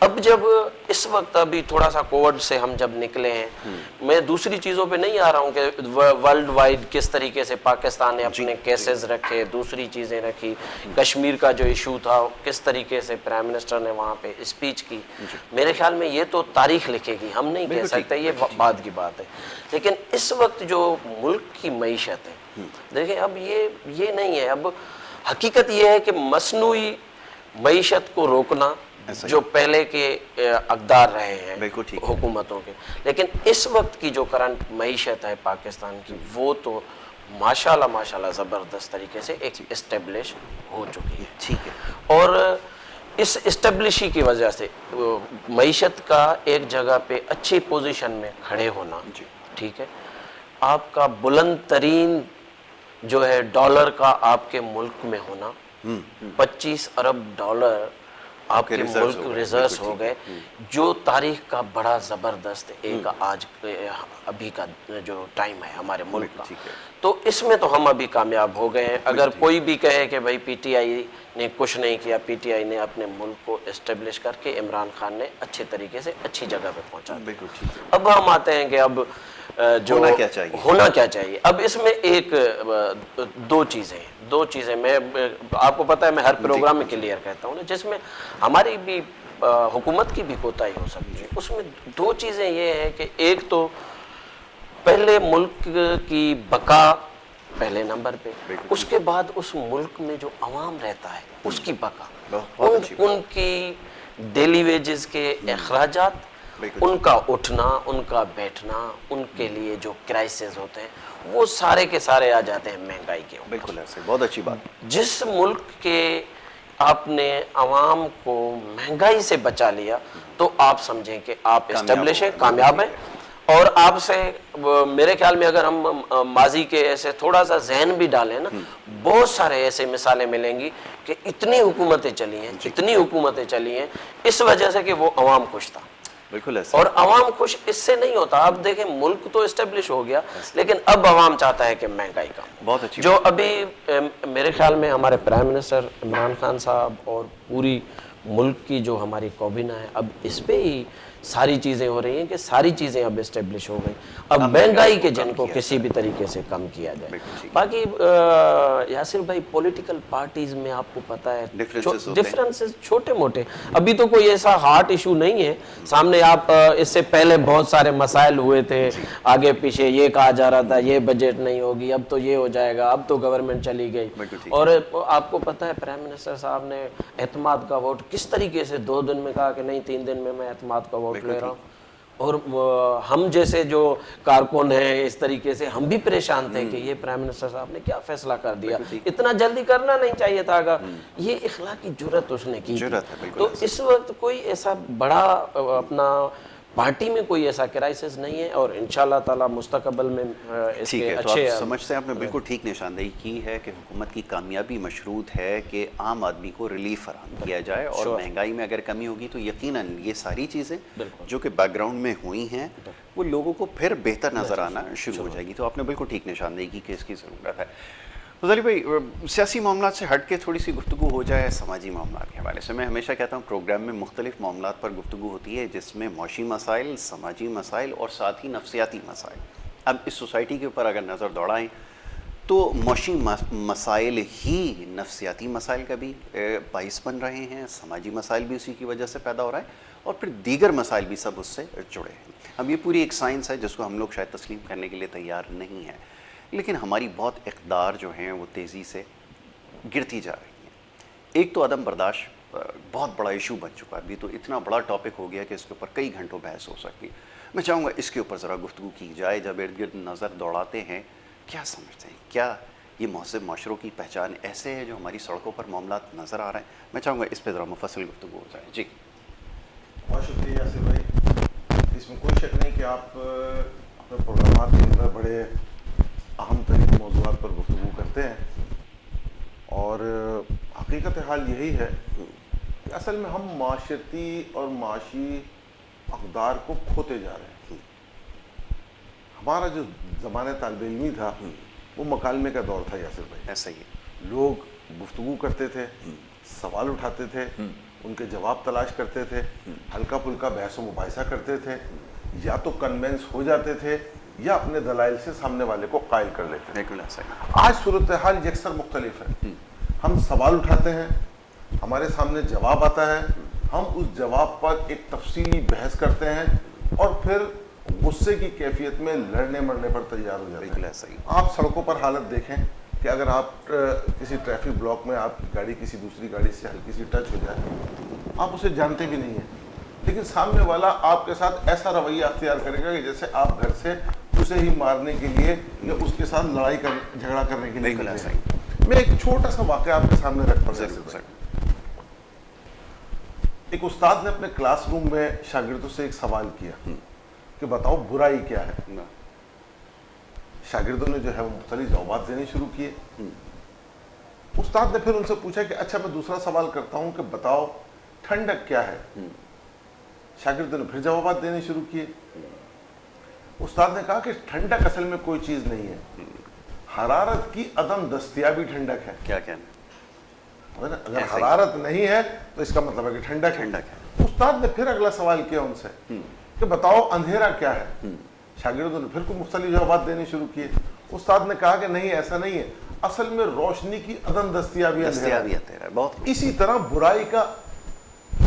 اب جب اس وقت ابھی تھوڑا سا کووڈ سے ہم جب نکلے ہیں، میں دوسری چیزوں پہ نہیں آ رہا ہوں کہ ورلڈ وائڈ کس طریقے سے پاکستان نے اپنے کیسز رکھے، دوسری چیزیں رکھی، کشمیر کا جو ایشو تھا کس طریقے سے پرائم منسٹر نے وہاں پہ اسپیچ کی، میرے خیال میں یہ تو تاریخ لکھے گی، ہم نہیں کہہ سکتے، یہ بعد کی بات ہے. لیکن اس وقت جو ملک کی معیشت ہے، دیکھیں اب یہ نہیں ہے، اب حقیقت یہ ہے کہ مصنوعی معیشت کو روکنا جو پہلے کے اقدار رہے ہیں حکومتوں کے، لیکن اس وقت کی جو کرنٹ معیشت ہے پاکستان کی، وہ تو ماشاءاللہ زبردست طریقے سے ایک اسٹیبلش ہو چکی ہے. ٹھیک ہے. اور اس اسٹیبلشی کی وجہ سے معیشت کا ایک جگہ پہ اچھی پوزیشن میں کھڑے ہونا، ٹھیک ہے، آپ کا بلند ترین جو ہے ڈالر کا آپ کے ملک میں ہونا، 25 ارب ڈالر آپ کے ملک ریزروز ہو گئے، جو تاریخ کا بڑا زبردست ایک آج ابھی کا جو ٹائم ہے ہمارے ملک کا. تو اس میں تو ہم ابھی کامیاب ہو گئے ہیں. اگر کوئی بھی کہے کہ بھائی پی ٹی آئی نے کچھ نہیں کیا، پی ٹی آئی نے اپنے ملک کو اسٹیبلش کر کے عمران خان نے اچھے طریقے سے اچھی جگہ پہ پہنچا دیا. اب ہم آتے ہیں کہ اب جو ہونا کیا چاہیے. اب اس میں ایک دو چیزیں میں آپ کو پتا ہے میں ہر پروگرام میں کلیئر کہتا ہوں نا، جس میں ہماری بھی حکومت کی بھی کوتاہی ہو سکتی ہے. اس میں دو چیزیں یہ ہیں کہ ایک تو پہلے ملک کی بقا پہلے نمبر پہ، اس کے بعد اس ملک میں جو عوام رہتا ہے اس کی بقا، ان کی ڈیلی ویجز کے اخراجات، ان کا اٹھنا، ان کا بیٹھنا، ان کے لیے جو کرائسز ہوتے ہیں وہ سارے کے سارے آ جاتے ہیں مہنگائی کے اوپر. بالکل ایسے، بہت اچھی بات. جس ملک کے آپ نے عوام کو مہنگائی سے بچا لیا تو آپ سمجھیں کہ آپ اسٹیبلش ہیں، کامیاب ہیں. اور آپ سے میرے خیال میں اگر ہم ماضی کے ایسے تھوڑا سا ذہن بھی ڈالیں نا، بہت سارے ایسے مثالیں ملیں گی کہ اتنی حکومتیں چلی ہیں اس وجہ سے کہ وہ عوام خوش تھا. بالکل ایسا. اور عوام خوش اس سے نہیں ہوتا. آپ دیکھیں ملک تو اسٹیبلش ہو گیا لیکن اب عوام چاہتا ہے کہ مہنگائی کم. بہت اچھی. جو ابھی میرے خیال میں ہمارے پرائم منسٹر عمران خان صاحب اور پوری ملک کی جو ہماری کابینہ ہے، اب اس پہ ہی ساری چیزیں ہو رہی ہیں کہ ساری چیزیں اب اسٹیبلش ہو گئی. اب مہنگائی کے جن کو کسی بھی طریقے سے کم کیا جائے. باقی یاسر بھائی پولیٹیکل پارٹیز میں آپ کو پتہ ہے ڈفرینسز چھوٹے موٹے، ابھی تو کوئی ایسا ہارٹ ایشو نہیں ہے سامنے. آپ اس سے پہلے بہت سارے مسائل ہوئے تھے، آگے پیچھے یہ کہا جا رہا تھا یہ بجٹ نہیں ہوگی، اب تو یہ ہو جائے گا، اب تو گورنمنٹ چلی گئی. اور آپ کو پتہ ہے پرائم منسٹر صاحب نے اعتماد کا ووٹ کس طریقے سے 2 دن میں کہا کہ نہیں 3 دن میں اعتماد کا ووٹ لے رہا ہوں. اور ہم جیسے جو کارکن ہیں اس طریقے سے ہم بھی پریشان تھے کہ یہ پرائم منسٹر صاحب نے کیا فیصلہ کر دیا، اتنا جلدی کرنا نہیں چاہیے تھا. اگر یہ اخلاقی جرت اس نے کی تو اس وقت کوئی ایسا بڑا اپنا پارٹی میں کوئی ایسا کرائسس نہیں ہے اور انشاءاللہ تعالی مستقبل میں اس کے اچھے. آپ سمجھتے ہیں آپ نے بالکل ٹھیک نشاندہی کی ہے کہ حکومت کی کامیابی مشروط ہے کہ عام آدمی کو ریلیف فراہم کیا جائے اور مہنگائی میں اگر کمی ہوگی تو یقیناً یہ ساری چیزیں جو کہ بیک گراؤنڈ میں ہوئی ہیں وہ لوگوں کو پھر بہتر نظر آنا شروع ہو جائے گی. تو آپ نے بالکل ٹھیک نشاندہی کی کہ اس کی ضرورت ہے. غزالی بھائی، سیاسی معاملات سے ہٹ کے تھوڑی سی گفتگو ہو جائے سماجی معاملات کے حوالے سے. میں ہمیشہ کہتا ہوں پروگرام میں مختلف معاملات پر گفتگو ہوتی ہے جس میں معاشی مسائل، سماجی مسائل اور ساتھ ہی نفسیاتی مسائل. اب اس سوسائٹی کے اوپر اگر نظر دوڑائیں تو معاشی مسائل ہی نفسیاتی مسائل کا بھی باعث بن رہے ہیں، سماجی مسائل بھی اسی کی وجہ سے پیدا ہو رہا ہے اور پھر دیگر مسائل بھی سب اس سے جڑے ہیں. اب یہ پوری ایک سائنس ہے جس کو ہم لوگ شاید تسلیم کرنے کے لیے تیار نہیں ہیں، لیکن ہماری بہت اقدار جو ہیں وہ تیزی سے گرتی جا رہی ہیں. ایک تو عدم برداشت بہت بڑا ایشو بن چکا ہے. ابھی تو اتنا بڑا ٹاپک ہو گیا کہ اس کے اوپر کئی گھنٹوں بحث ہو سکتی ہے. میں چاہوں گا اس کے اوپر ذرا گفتگو کی جائے. جب ارد گرد نظر دوڑاتے ہیں کیا سمجھتے ہیں، کیا یہ مہذب معاشروں کی پہچان ایسے ہے جو ہماری سڑکوں پر معاملات نظر آ رہے ہیں؟ میں چاہوں گا اس پہ ذرا مفصل گفتگو ہو جائے. جی بہت شکریہ یاسر بھائی. اس میں کوئی شک نہیں کہ آپ اپنے پروگرامات کے اندر بڑے اہم ترین موضوعات پر گفتگو کرتے ہیں اور حقیقت حال یہی ہے کہ اصل میں ہم معاشرتی اور معاشی اقدار کو کھوتے جا رہے ہیں. ہمارا جو زمانہ طالب علمی تھا وہ مکالمے کا دور تھا یاسر بھائی. ایسا ہی لوگ گفتگو کرتے تھے، سوال اٹھاتے تھے, ان کے جواب تلاش کرتے تھے, ہلکا پھلکا بحث و مباحثہ کرتے تھے, یا تو کنونس ہو جاتے تھے یا اپنے دلائل سے سامنے والے کو قائل کر لیتے تھے. بالکل ایسا ہی. آج صورتحال یکسر مختلف ہے. ہم سوال اٹھاتے ہیں, ہمارے سامنے جواب آتا ہے, ہم اس جواب پر ایک تفصیلی بحث کرتے ہیں اور پھر غصے کی کیفیت میں لڑنے مرنے پر تیار ہو جاتے بالکل ہیں. ایسا ہی. آپ سڑکوں پر حالت دیکھیں کہ اگر آپ کسی ٹریفک بلاک میں آپ کی گاڑی کسی دوسری گاڑی سے ہلکی سی ٹچ ہو جائے, آپ اسے جانتے بھی نہیں ہیں, لیکن سامنے والا آپ کے ساتھ ایسا رویہ اختیار کرے گا کہ جیسے آپ گھر سے اسے ہی مارنے کے لیے یا اس کے ساتھ لڑائی جھگڑا کرنے کے لیے. بالکل ایسا ہی. میں ایک چھوٹا سا واقعہ آپ کے سامنے رکھتا ہوں. ایک استاد نے اپنے کلاس روم میں شاگردوں سے ایک سوال کیا کہ بتاؤ برائی کیا ہے. شاگردوں نے جو ہے وہ مختلف جوابات دینے شروع کیے. استاد نے پھر ان سے پوچھا کہ اچھا میں دوسرا سوال کرتا ہوں کہ بتاؤ ٹھنڈک کیا ہے. شاگردوں نے پھر جوابات دینے شروع کیے. استاد نے کہا کہ ٹھنڈک اصل میں کوئی چیز نہیں ہے, حرارت کی عدم دستیابی ٹھنڈک ہے. کیا کہنا, اگر حرارت نہیں ہے تو اس کا مطلب ہے کہ ٹھنڈک ہے. استاد نے پھر اگلا سوال کیا ان سے کہ بتاؤ اندھیرا کیا ہے. شاگردوں نے پھر کوئی مختلف جوابات دینے شروع کیے. استاد نے کہا کہ نہیں ایسا نہیں ہے, اصل میں روشنی کی عدم دستیابی اندھیرا ہے. بہت. اسی طرح برائی کا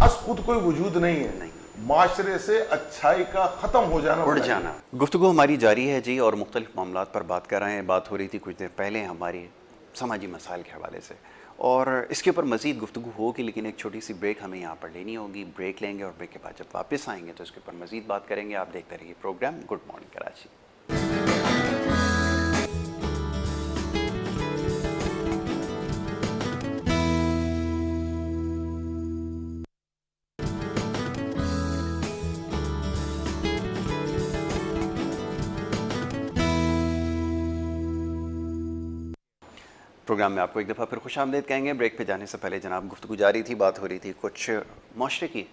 از خود کوئی وجود نہیں ہے, معاشرے سے اچھائی کا ختم ہو جانا, اڑ جانا. گفتگو ہماری جاری ہے جی, اور مختلف معاملات پر بات کر رہے ہیں. بات ہو رہی تھی کچھ دیر پہلے ہماری سماجی مسائل کے حوالے سے, اور اس کے اوپر مزید گفتگو ہوگی, لیکن ایک چھوٹی سی بریک ہمیں یہاں پر لینی ہوگی. بریک لیں گے اور بریک کے بعد جب واپس آئیں گے تو اس کے اوپر مزید بات کریں گے. آپ دیکھتے رہیے program good morning Karachi. Program میں آپ کو ایک دفعہ پھر خوش آمدید کہیں گے. بریک پہ جانے سے پہلے جناب گفتگو جاری تھی, بات ہو رہی تھی کچھ معاشرے کی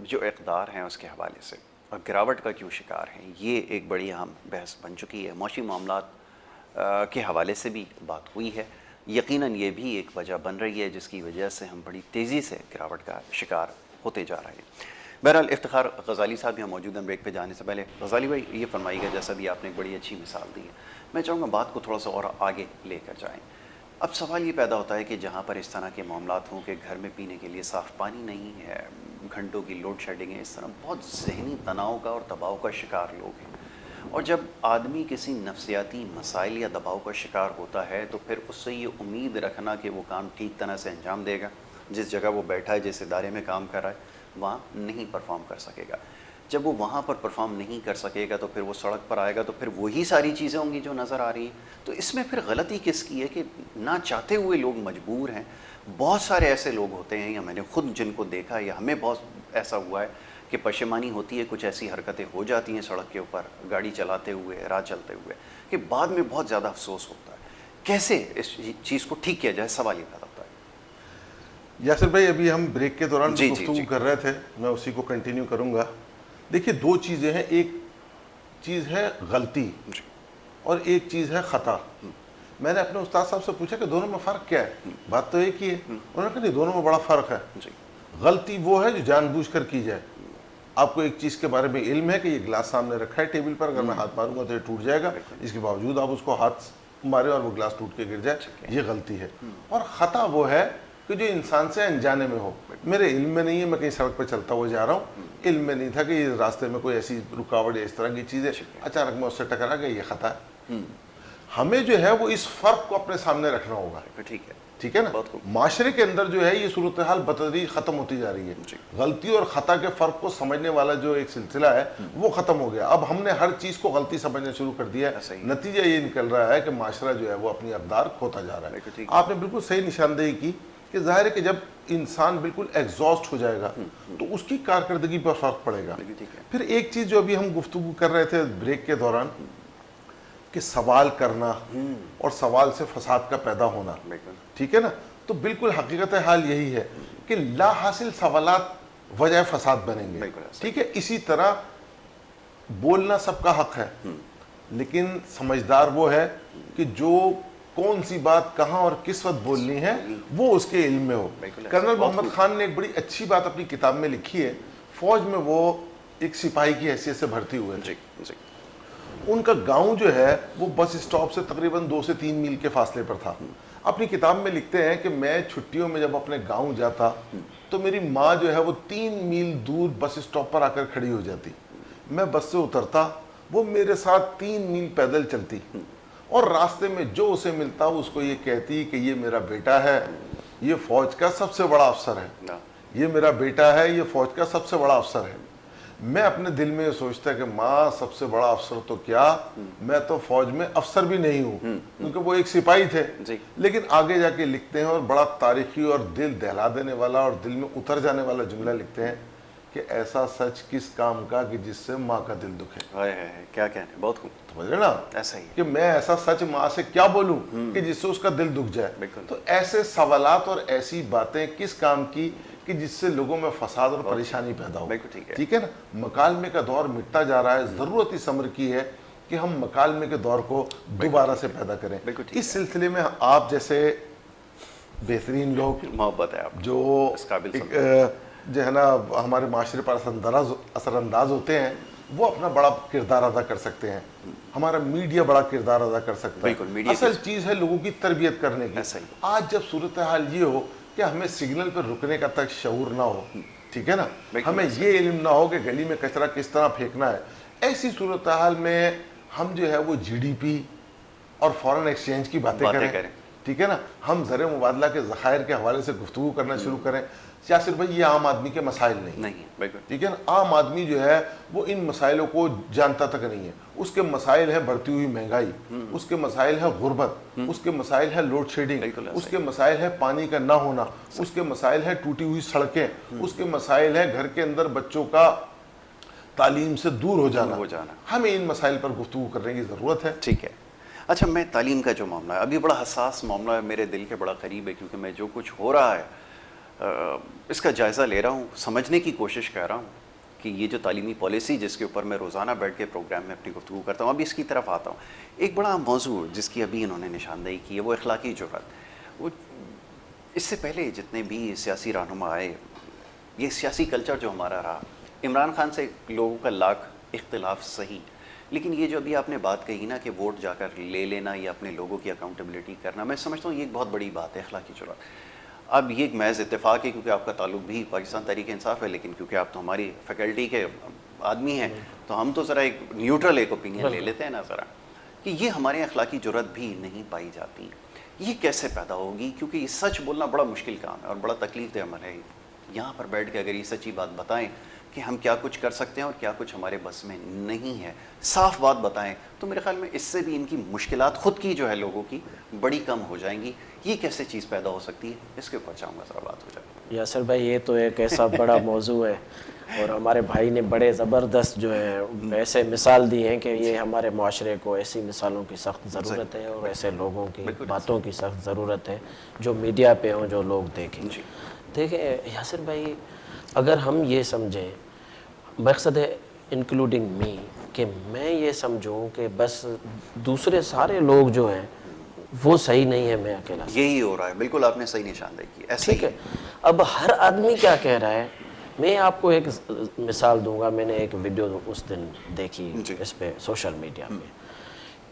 جو اقدار ہیں اس کے حوالے سے, اور گراوٹ کا کیوں شکار ہیں. یہ ایک بڑی اہم بحث بن چکی ہے. معاشی معاملات کے حوالے سے بھی بات ہوئی ہے. یقیناً یہ بھی ایک وجہ بن رہی ہے جس کی وجہ سے ہم بڑی تیزی سے گراوٹ کا شکار ہوتے جا رہے ہیں. بہرحال افتخار غزالی صاحب یہاں موجود ہیں. بریک پہ جانے سے پہلے غزالی بھائی یہ فرمائیے گا, جیسا بھی آپ نے ایک بڑی اچھی مثال دی ہے, میں چاہوں گا بات کو تھوڑا سا اور آگے لے کر جائیں. اب سوال یہ پیدا ہوتا ہے کہ جہاں پر اس طرح کے معاملات ہوں کہ گھر میں پینے کے لیے صاف پانی نہیں ہے, گھنٹوں کی لوڈ شیڈنگ ہے, اس طرح بہت ذہنی تناؤ کا اور دباؤ کا شکار لوگ ہیں, اور جب آدمی کسی نفسیاتی مسائل یا دباؤ کا شکار ہوتا ہے تو پھر اس سے یہ امید رکھنا کہ وہ کام ٹھیک طرح سے انجام دے گا, جس جگہ وہ بیٹھا ہے, جس ادارے میں کام کر رہا ہے, وہاں نہیں پرفارم کر سکے گا. جب وہ وہاں پر پرفارم نہیں کر سکے گا تو پھر وہ سڑک پر آئے گا تو پھر وہی ساری چیزیں ہوں گی جو نظر آ رہی ہیں. تو اس میں پھر غلطی کس کی ہے کہ نہ چاہتے ہوئے لوگ مجبور ہیں. بہت سارے ایسے لوگ ہوتے ہیں, یا میں نے خود جن کو دیکھا, یا ہمیں بہت ایسا ہوا ہے کہ پشیمانی ہوتی ہے, کچھ ایسی حرکتیں ہو جاتی ہیں سڑک کے اوپر گاڑی چلاتے ہوئے, راہ چلتے ہوئے, کہ بعد میں بہت زیادہ افسوس ہوتا ہے. کیسے اس چیز کو ٹھیک کیا جائے, سوال یہ پیدا ہوتا ہے. یاسر بھائی ابھی ہم بریک کے دوران گفتگو کر رہے تھے, میں اسی کو کنٹینیو کروں گا. دیکھیے دو چیزیں ہیں, ایک چیز ہے غلطی اور ایک چیز ہے خطا. میں نے اپنے استاد صاحب سے پوچھا کہ دونوں میں فرق کیا ہے. بات تو ایک ہی ہے. انہوں نے کہا نہیں, دونوں میں بڑا فرق ہے. غلطی وہ ہے جو جان بوجھ کر کی جائے. آپ کو ایک چیز کے بارے میں علم ہے کہ یہ گلاس سامنے رکھا ہے ٹیبل پر, اگر میں ہاتھ ماروں گا تو یہ ٹوٹ جائے گا, اس کے باوجود آپ اس کو ہاتھ مارے اور وہ گلاس ٹوٹ کے گر جائے, یہ غلطی ہے. اور خطا وہ ہے کہ جو انسان سے انجانے میں ہو. میرے علم میں نہیں ہے, میں کہیں سڑک پہ چلتا ہوا جا رہا ہوں, علم میں نہیں تھا کہ یہ راستے میں کوئی ایسی رکاوٹ یا اس طرح کی چیز ہے, اچانک میں اس سے ٹکرا گیا, یہ خطا ہے. ہمیں جو ہے وہ اس فرق کو اپنے سامنے رکھنا ہوگا. ٹھیک ہے نا. معاشرے کے اندر جو ہے یہ صورتحال بتدریج ختم ہوتی جا رہی ہے. غلطی اور خطا کے فرق کو سمجھنے والا جو ایک سلسلہ ہے وہ ختم ہو گیا. اب ہم نے ہر چیز کو غلطی سمجھنا شروع کر دیا ہے. نتیجہ یہ نکل رہا ہے کہ معاشرہ جو ہے وہ اپنی اقدار کھوتا جا رہا ہے. آپ نے بالکل صحیح نشاندہی کی کہ ظاہر ہے کہ جب انسان بالکل ایگزاسٹ ہو جائے گا تو اس کی کارکردگی پر فرق پڑے گا. پھر ایک چیز جو ابھی ہم گفتگو کر رہے تھے بریک کے دوران کہ سوال کرنا اور سوال سے فساد کا پیدا ہونا, ٹھیک ہے نا. تو بالکل حقیقت حال یہی ہے کہ لا حاصل سوالات وجہ فساد بنیں گے. ٹھیک ہے. اسی طرح بولنا سب کا حق ہے, لیکن سمجھدار وہ ہے کہ جو کون سی بات کہاں اور کس وقت بولنی ہے وہ اس کے علم میں ہو. کرنل محمد خان نے ایک بڑی اچھی بات اپنی کتاب میں لکھی ہے. فوج میں وہ ایک سپاہی کی حیثیت سے بھرتی ہوئے تھے. ان کا گاؤں جو ہے وہ بس اسٹاپ سے تقریباً 2 سے 3 میل کے فاصلے پر تھا. اپنی کتاب میں لکھتے ہیں کہ میں چھٹیوں میں جب اپنے گاؤں جاتا تو میری ماں جو ہے وہ 3 میل دور بس اسٹاپ پر آ کر کھڑی ہو جاتی. میں بس سے اترتا, وہ میرے ساتھ 3 میل پیدل چلتی اور راستے میں جو اسے ملتا اس کو یہ کہتی کہ یہ میرا بیٹا ہے, یہ فوج کا سب سے بڑا افسر ہے, یہ میرا بیٹا ہے, یہ فوج کا سب سے بڑا افسر ہے. میں اپنے دل میں یہ سوچتا کہ ماں سب سے بڑا افسر تو کیا, میں تو فوج میں افسر بھی نہیں ہوں, کیونکہ وہ ایک سپاہی تھے. لیکن آگے جا کے لکھتے ہیں اور بڑا تاریخی اور دل دہلا دینے والا اور دل میں اتر جانے والا جملہ لکھتے ہیں کہ ایسا سچ کس کام کا کہ جس سے ماں کا دل دکھے. کیا کہنے, بہت خوب. سمجھ رہے نا, ایسا ہی کہ میں ایسا سچ ماں سے کیا بولوں کہ جس سے اس کا دل دکھ جائے. تو ایسے سوالات اور ایسی باتیں کس کام کی کہ جس سے لوگوں میں فساد اور پریشانی پیدا ہو. ٹھیک ہے نا, مکالمے کا دور مٹتا جا رہا ہے, ضرورت اس امر کی ہے کہ ہم مکالمے کے دور کو دوبارہ سے پیدا کریں. اس سلسلے میں آپ جیسے بہترین لوگ, محبت ہے آپ, جو جو ہے نا ہمارے معاشرے پر اثر انداز ہوتے ہیں, وہ اپنا بڑا کردار ادا کر سکتے ہیں. ہمارا میڈیا بڑا کردار ادا کر سکتا ہے. اصل چیز ہے لوگوں کی تربیت کرنے کی. آج جب صورتحال یہ ہو کہ ہمیں سگنل پر رکنے کا تک شعور نہ ہو, ٹھیک ہے نا, ہمیں یہ علم نہ ہو کہ گلی میں کچرا کس طرح پھینکنا ہے, ایسی صورتحال میں ہم جو ہے وہ جی ڈی پی اور فورن ایکسچینج کی باتیں کریں, ٹھیک ہے نا, ہم زر مبادلہ کے ذخائر کے حوالے سے گفتگو کرنا شروع کریں. یاسر بھائی, یہ عام آدمی کے مسائل نہیں, ٹھیک ہے نا. عام آدمی جو ہے وہ ان مسائلوں کو جانتا تک نہیں ہے. اس کے مسائل ہے بڑھتی ہوئی مہنگائی, اس کے مسائل ہے غربت, اس کے مسائل ہے لوڈ شیڈنگ, اس کے مسائل ہے پانی کا نہ ہونا, اس کے مسائل ہے ٹوٹی ہوئی سڑکیں, اس کے مسائل ہے گھر کے اندر بچوں کا تعلیم سے دور ہو جانا. ہمیں ان مسائل پر گفتگو کرنے کی ضرورت ہے. ٹھیک ہے. اچھا, میں تعلیم کا جو معاملہ ہے, ابھی بڑا حساس معاملہ ہے, میرے دل کے بڑا قریب ہے, کیونکہ میں جو کچھ ہو رہا ہے اس کا جائزہ لے رہا ہوں, سمجھنے کی کوشش کر رہا ہوں کہ یہ جو تعلیمی پالیسی جس کے اوپر میں روزانہ بیٹھ کے پروگرام میں اپنی گفتگو کرتا ہوں, ابھی اس کی طرف آتا ہوں. ایک بڑا موضوع جس کی ابھی انہوں نے نشاندہی کی ہے وہ اخلاقی جرات. وہ اس سے پہلے جتنے بھی سیاسی رہنما آئے, یہ سیاسی کلچر جو ہمارا رہا, عمران خان سے لوگوں کا لاکھ اختلاف صحیح, لیکن یہ جو ابھی آپ نے بات کہی نا کہ ووٹ جا کر لے لینا یا اپنے لوگوں کی اکاؤنٹیبلٹی کرنا, میں سمجھتا ہوں یہ ایک بہت بڑی بات ہے, اخلاقی جرات. اب یہ ایک محض اتفاق ہے کیونکہ آپ کا تعلق بھی پاکستان تحریک انصاف ہے, لیکن کیونکہ آپ تو ہماری فیکلٹی کے آدمی ہیں تو ہم تو ذرا ایک نیوٹرل ایک اوپینین لے لیتے ہیں نا ذرا, کہ یہ ہمارے اخلاقی جرات بھی نہیں پائی جاتی. یہ کیسے پیدا ہوگی, کیونکہ یہ سچ بولنا بڑا مشکل کام ہے اور بڑا تکلیف دہ عمل ہے. یہاں پر بیٹھ کے اگر یہ سچی بات بتائیں کہ ہم کیا کچھ کر سکتے ہیں اور کیا کچھ ہمارے بس میں نہیں ہے, صاف بات بتائیں, تو میرے خیال میں اس سے بھی ان کی مشکلات خود کی جو ہے لوگوں کی بڑی کم ہو جائیں گی. یہ کیسے چیز پیدا ہو سکتی ہے, اس کے اوپر چاہوں گا ذرا بات ہو جائے. یاسر بھائی, یہ تو ایک ایسا بڑا موضوع ہے اور ہمارے بھائی نے بڑے زبردست جو ہے ایسے مثال دی ہیں کہ یہ ہمارے معاشرے کو ایسی مثالوں کی سخت ضرورت ہے اور ایسے لوگوں کی باتوں کی سخت ضرورت ہے جو میڈیا پہ ہوں, جو لوگ دیکھیں. دیکھیں یاسر بھائی, اگر ہم یہ سمجھیں, مقصد ہے انکلوڈنگ می, کہ میں یہ سمجھوں کہ بس دوسرے سارے لوگ جو ہیں وہ صحیح نہیں ہے, میں اکیلا. یہی ہو رہا ہے, بالکل آپ نے صحیح نشاندہی کی, ایسا ٹھیک ہے. اب ہر آدمی کیا کہہ رہا ہے, میں آپ کو ایک مثال دوں گا. میں نے ایک ویڈیو اس دن دیکھی اس پہ سوشل میڈیا پہ,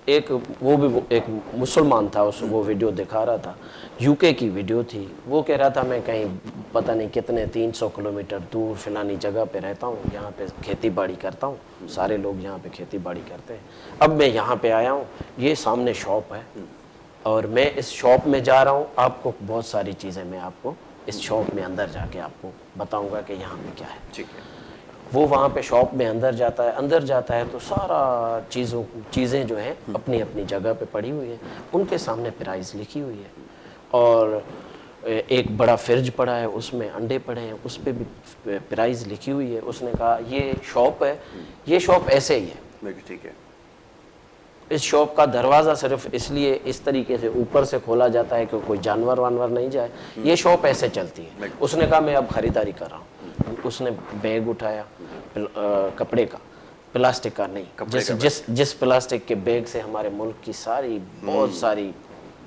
ایک وہ بھی ایک مسلمان تھا, اس وہ ویڈیو دکھا رہا تھا, یو کے کی ویڈیو تھی. وہ کہہ رہا تھا میں کہیں پتہ نہیں کتنے 300 کلومیٹر دور فلانی جگہ پہ رہتا ہوں, یہاں پہ کھیتی باڑی کرتا ہوں, سارے لوگ یہاں پہ کھیتی باڑی کرتے ہیں. اب میں یہاں پہ آیا ہوں, یہ سامنے شاپ ہے اور میں اس شاپ میں جا رہا ہوں, آپ کو بہت ساری چیزیں میں آپ کو اس شاپ میں اندر جا کے آپ کو بتاؤں گا کہ یہاں پہ کیا ہے. ٹھیک ہے. وہ وہاں پہ شاپ میں اندر جاتا ہے تو سارا چیزیں جو ہیں اپنی اپنی جگہ پہ پڑی ہوئی ہیں, ان کے سامنے پرائز لکھی ہوئی ہے, اور ایک بڑا فرج پڑا ہے, اس میں انڈے پڑے ہیں, اس پہ بھی پرائز لکھی ہوئی ہے. اس نے کہا یہ شاپ ہے, یہ شاپ ایسے ہی ہے. ٹھیک ہے. اس شاپ کا دروازہ صرف اس لیے اس طریقے سے اوپر سے کھولا جاتا ہے کہ کوئی جانور وانور نہیں جائے. یہ شاپ ایسے چلتی ہے. اس نے کہا میں اب خریداری کر رہا ہوں. اس نے بیگ اٹھایا کپڑے کا, پلاسٹک کا نہیں, جس پلاسٹک کے بیگ سے ہمارے ملک کی ساری بہت ساری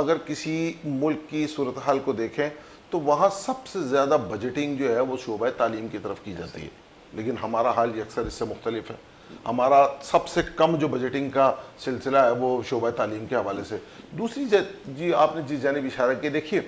اگر کسی ملک کی صورتحال کو دیکھیں تو وہاں سب سے زیادہ بجٹنگ جو ہے وہ شعبہ تعلیم کی طرف کی جاتی ہے، لیکن ہمارا حال اکثر اس سے مختلف ہے. ہمارا سب سے کم جو بجٹنگ کا سلسلہ ہے وہ شعبہ تعلیم کے حوالے سے. دوسری جی آپ نے جس جانب اشارہ کیا، دیکھیے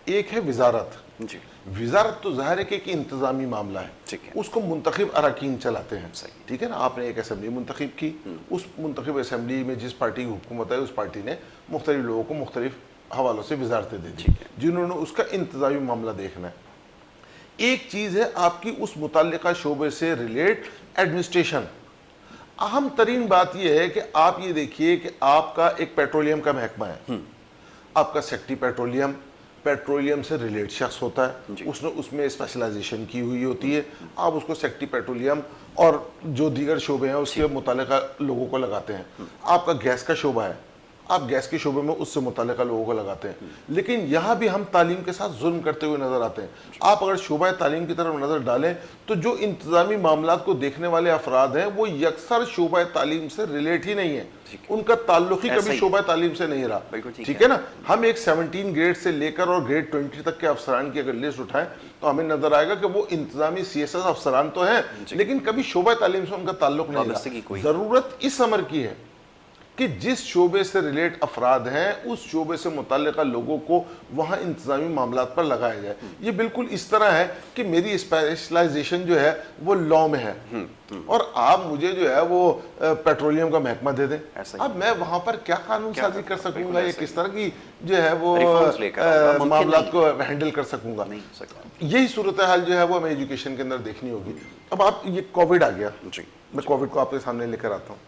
ایک ہے وزارت. جی وزارت تو ظاہر ہے کہ ایک انتظامی معاملہ ہے، ٹھیک ہے، اس کو منتخب اراکین چلاتے ہیں. صحیح. ٹھیک ہے نا، آپ نے ایک اسمبلی منتخب کی، اس منتخب اسمبلی میں جس پارٹی کی حکومت ہے اس پارٹی نے مختلف لوگوں کو مختلف حوالوں سے وزارتیں دے دی ٹھیک ہے. جنہوں نے اس کا انتظامی معاملہ دیکھنا ہے. ایک چیز ہے آپ کی اس متعلقہ شعبے سے ریلیٹ ایڈمنسٹریشن. اہم ترین بات یہ ہے کہ آپ یہ دیکھیے کہ آپ کا ایک پیٹرولیم کا محکمہ ہے، آپ کا سیکٹری پیٹرولیم سے ریلیٹ شخص ہوتا ہے، اس نے اس میں اسپیشلائزیشن کی ہوئی ہوتی ہے. آپ اس کو سیکٹری پیٹرولیم اور جو دیگر شعبے ہیں اس کے متعلقہ لوگوں کو لگاتے ہیں. آپ کا گیس کا شعبہ ہے، آپ گیس کے شعبے میں اس سے متعلقہ لوگوں کو لگاتے ہیں. لیکن یہاں بھی ہم تعلیم کے ساتھ ظلم کرتے ہوئے نظر آتے ہیں. آپ اگر شعبہ تعلیم کی طرف نظر ڈالیں تو جو انتظامی معاملات کو دیکھنے والے افراد ہیں وہ یکسر شعبہ تعلیم سے ریلیٹ ہی نہیں ہے، ان کا تعلق ہی کبھی شعبہ تعلیم سے نہیں رہا. ٹھیک ہے نا. ہم ایک 17 گریڈ سے لے کر اور گریڈ 20 تک کے افسران کی اگر لسٹ اٹھائیں تو ہمیں نظر آئے گا کہ وہ انتظامی CSS افسران تو ہیں لیکن کبھی شعبہ تعلیم سے ان کا تعلق نہیں رہا. ضرورت اس امر کی ہے کہ جس شعبے سے ریلیٹ افراد ہیں اس شعبے سے متعلقہ لوگوں کو وہاں انتظامی معاملات پر لگایا جائے. یہ بالکل اس طرح ہے کہ میری اسپیشلائزیشن جو ہے وہ لا میں ہے اور آپ مجھے جو ہے وہ پیٹرولیم کا محکمہ دے دیں. اب میں وہاں پر کیا قانون سازی کر سکوں گا یا کس طرح کی جو ہے وہ معاملات کو ہینڈل کر سکوں گا؟ یہی صورتحال جو ہے وہ ہمیں ایجوکیشن کے اندر دیکھنی ہوگی. اب آپ یہ کووڈ آ گیا، میں کووڈ کو آپ کے سامنے لے کر آتا ہوں.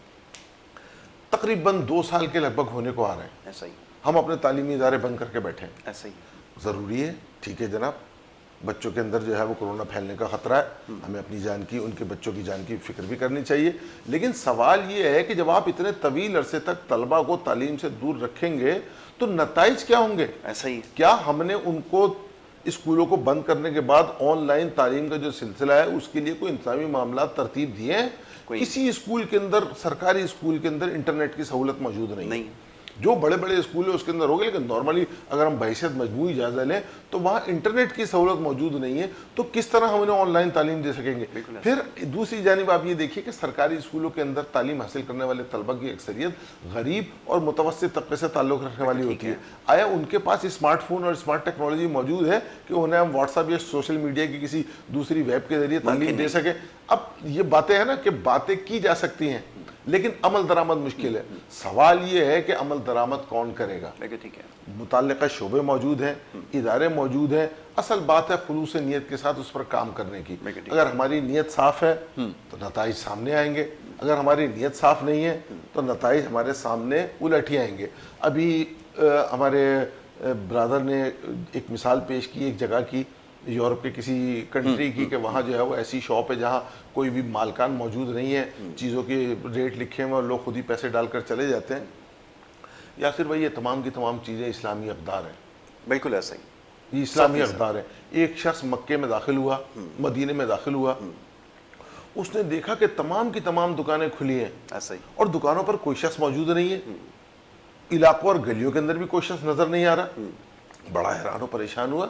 تقریباً 2 سال کے لگ بھگ ہونے کو آ رہے ہیں. ایسا ہی ہم اپنے تعلیمی ادارے بند کر کے بیٹھے ہیں. ایسا ہی ضروری ہے، ٹھیک ہے جناب، بچوں کے اندر جو ہے وہ کورونا پھیلنے کا خطرہ ہے، ہمیں اپنی جان کی، ان کے بچوں کی جان کی فکر بھی کرنی چاہیے. لیکن سوال یہ ہے کہ جب آپ اتنے طویل عرصے تک طلبہ کو تعلیم سے دور رکھیں گے تو نتائج کیا ہوں گے؟ ایسا ہی کیا ہم نے ان کو اسکولوں کو بند کرنے کے بعد آن لائن تعلیم کا جو سلسلہ ہے اس کے لیے کوئی انتظامی معاملات ترتیب دیے ہیں؟ کسی اسکول کے اندر، سرکاری اسکول کے اندر انٹرنیٹ کی سہولت موجود نہیں. جو بڑے بڑے اسکول ہیں اس کے اندر ہوگا، لیکن نارملی اگر ہم بحیثیت مجموعی جائزہ لیں تو وہاں انٹرنیٹ کی سہولت موجود نہیں ہے. تو کس طرح ہم انہیں آن لائن تعلیم دے سکیں گے؟ پھر دوسری جانب آپ یہ دیکھیے کہ سرکاری اسکولوں کے اندر تعلیم حاصل کرنے والے طلبہ کی اکثریت غریب اور متوسط طبقے سے تعلق رکھنے والی ہوتی ہے. آیا ان کے پاس اسمارٹ فون اور اسمارٹ ٹیکنالوجی موجود ہے کہ انہیں ہم واٹس ایپ یا سوشل میڈیا کی کسی دوسری ویب کے ذریعے تعلیم دے سکیں؟ اب یہ باتیں ہیں نا کہ باتیں کی جا سکتی ہیں لیکن عمل درآمد مشکل ہے. سوال یہ ہے کہ عمل درآمد کون کرے گا؟ متعلقہ شعبے موجود ہیں، ادارے موجود ہیں، اصل بات ہے خلوص نیت کے ساتھ اس پر کام کرنے کی. اگر ہماری نیت صاف ہے تو نتائج سامنے آئیں گے، اگر ہماری نیت صاف نہیں ہے تو نتائج ہمارے سامنے الٹ ہی آئیں گے. ابھی ہمارے برادر نے ایک مثال پیش کی ایک جگہ کی، یورپ کے کسی کنٹری کی، کہ وہاں جو ہے وہ ایسی شاپ ہے جہاں کوئی بھی مالکان موجود نہیں ہے، چیزوں کے ریٹ لکھے ہوئے اور لوگ خود ہی پیسے ڈال کر چلے جاتے ہیں. یاسر بھائی یہ تمام کی تمام چیزیں اسلامی اقدار ہیں. بالکل ایسا ہی، یہ اسلامی اقدار ہیں. ایک شخص مکے میں داخل ہوا، مدینے میں داخل ہوا، اس نے دیکھا کہ تمام کی تمام دکانیں کھلی ہیں ایسا ہی، اور دکانوں پر کوئی شخص موجود نہیں ہے، علاقوں اور گلیوں کے اندر بھی کوئی شخص نظر نہیں آ رہا. بڑا حیران و پریشان ہوا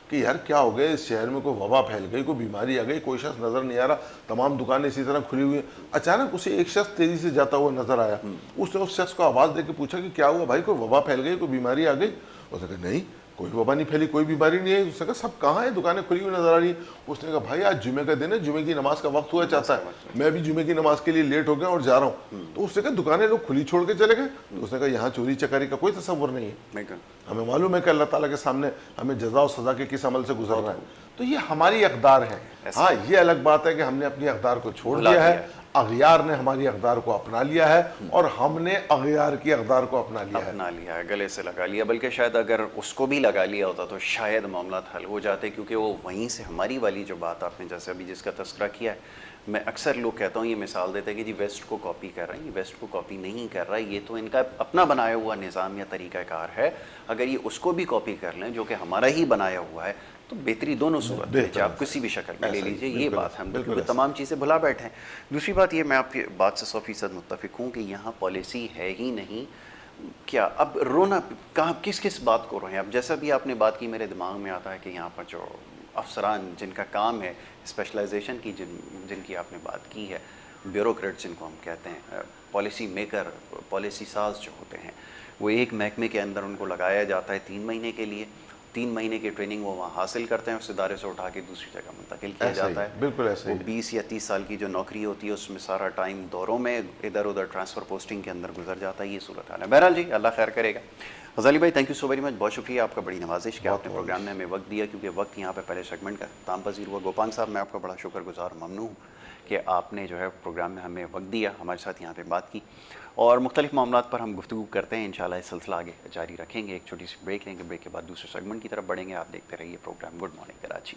کہ یار کیا ہو گئے، اس شہر میں کوئی وبا پھیل گئی، کوئی بیماری آ گئی، کوئی شخص نظر نہیں آ رہا، تمام دکانیں اسی طرح کھلی ہوئی ہیں. اچانک اسے ایک شخص تیزی سے جاتا ہوا نظر آیا. اس نے اس شخص کو آواز دے کے پوچھا کہ کیا ہوا بھائی، کوئی وبا پھیل گئی، کوئی بیماری آ گئی؟ اس نے کہا نہیں، کوئی وبا نہیں پھیلی، کوئی بیماری نہیں ہے. اس نے کہا سب کہاں ہیں؟ دکانیں کھلی ہوئی نظر آ رہی ہیں. اس نے کہا بھائی آج جمعے کا دن ہے، جمعے کی نماز کا وقت ہوا چاہتا ہے، میں بھی جمعے کی نماز کے لیے لیٹ ہو گیا اور جا رہا ہوں. تو اس نے کہا دکانیں لوگ کھلی چھوڑ کے چلے گئے؟ تو اس نے کہا یہاں چوری چکاری کا کوئی تصور نہیں ہے. ہمیں معلوم ہے کہ اللہ تعالیٰ کے سامنے ہمیں جزا و سزا کے کس عمل سے گزرنا ہے. تو یہ ہماری اقدار ہے. ہاں یہ الگ بات ہے کہ ہم نے اپنی اقدار کو چھوڑ دیا ہے، اغیار نے ہماری اقدار کو اپنا لیا ہے اور ہم نے اغیار کی اقدار کو اپنا لیا ہے، گلے سے لگا لیا. بلکہ شاید اگر اس کو بھی لگا لیا ہوتا تو شاید معاملات حل ہو جاتے، کیونکہ وہ وہیں سے ہماری والی جو بات آپ نے جیسے ابھی جس کا تذکرہ کیا ہے، میں اکثر لوگ کہتا ہوں، یہ مثال دیتے ہیں کہ جی ویسٹ کو کاپی کر رہے ہیں. یہ ویسٹ کو کاپی نہیں کر رہا ہے، یہ تو ان کا اپنا بنایا ہوا نظام یا طریقہ کار ہے. اگر یہ اس کو بھی کاپی کر لیں جو کہ ہمارا ہی بنایا ہوا ہے تو بہتری دونوں صورت ہے، چاہے آپ کسی بھی شکل میں لے لیجئے. یہ بات ہم بالکل تمام چیزیں بھلا بیٹھے ہیں. دوسری بات یہ، میں آپ کی بات سے 100% متفق ہوں کہ یہاں پالیسی ہے ہی نہیں. کیا اب رونا کہاں کس بات کو روئیں؟ اب جیسا بھی آپ نے بات کی میرے دماغ میں آتا ہے کہ یہاں پر جو افسران جن کا کام ہے اسپیشلائزیشن کی جن کی آپ نے بات کی ہے، بیوروکریٹ جن کو ہم کہتے ہیں، پالیسی میکر، پالیسی ساز جو ہوتے ہیں، وہ ایک محکمے کے اندر ان کو لگایا جاتا ہے 3 مہینے کے لیے، 3 مہینے کی ٹریننگ وہ وہاں حاصل کرتے ہیں، اس ادارے سے اٹھا کے دوسری جگہ منتقل کیا جاتا ہے. بالکل ایسے وہ 20 یا 30 سال کی جو نوکری ہوتی ہے اس میں سارا ٹائم دوروں میں ادھر ادھر ٹرانسفر پوسٹنگ کے اندر گزر جاتا ہے. یہ صورت حال ہے. بہرحال جی اللہ خیر کرے گا. غزالی بھائی thank you so very much, بہت شکریہ آپ کا، بڑی نوازش کہ آپ نے پروگرام میں ہمیں وقت دیا، کیونکہ وقت یہاں پہ پہلے سیگمنٹ کا اختتام پذیر ہوا. گوپان صاحب میں آپ کا بڑا شکر گزار ممنون ہوں کہ آپ نے جو ہے پروگرام میں ہمیں وقت دیا، ہمارے ساتھ یہاں پہ بات کی، اور مختلف معاملات پر ہم گفتگو کرتے ہیں. انشاءاللہ اس سلسلہ آگے جاری رکھیں گے. ایک چھوٹی سی بریک لیں گے، بریک کے بعد دوسرے سیگمنٹ کی طرف بڑھیں گے. آپ دیکھتے رہیے پروگرام گڈ مارننگ کراچی.